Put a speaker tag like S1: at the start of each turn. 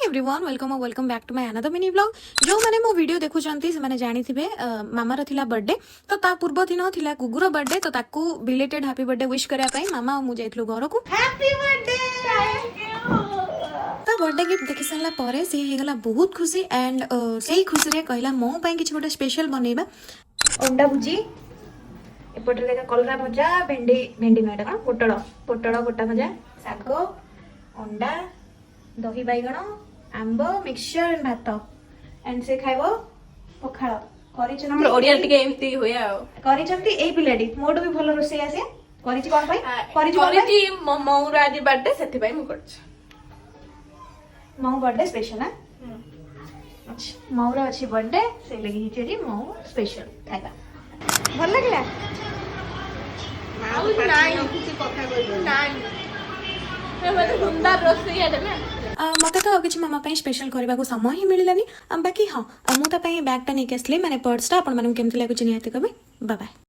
S1: Everyone welcome back to my another mini vlog. जो मैंने मो वीडियो देखुचंती से माने जानी थिबे मामार थिला बर्थडे तो ता पूर्व दिन थिला गुगुर बर्थडे तो ताकू बिलेटेड हैप्पी बर्थडे विश करिया पई मामा मु जाइतलु घर को हैप्पी बर्थडे ता बर्थडे गिफ्ट देखि साला परे से हे गला बहुत खुशी एंड सेही खुशी रे कहला मो पई किछ गोटे स्पेशल बनेबा अंडा भुजी एपटे देखा कलरा भजा भेंडी भेंडी मैडा कण पोटळ पोटळ गोटा भजा साग अंडा दही बैगण आंब मिक्सचर एंड भात एंड से खाइबो पखाळ करिछ
S2: हमर ओडिया टिके एमती होया
S1: करिछंती एई पिलाडी मोड भी भलो रोसे आसे करिछ कोन पई
S2: करिछि मौरा आज बर्थडे सेति पई मु करछ
S1: मौ बर्थडे स्पेशल है अच्छा मौरा अछि बर्थडे से लगी हिचेरी मौ स्पेशल खाइबा भल लागला
S2: आउ नाइ किछि कथा कइबो नाइ मते सुंदर रोसैया देबे
S1: मत तो किसी मामा स्पेशल करने को समय ही मिललानी बाकी हाँ मुझे बैगटा नहीं आसली मैंने पर्सटा आपको केमती लगुच निहाती कबे बाय बाय।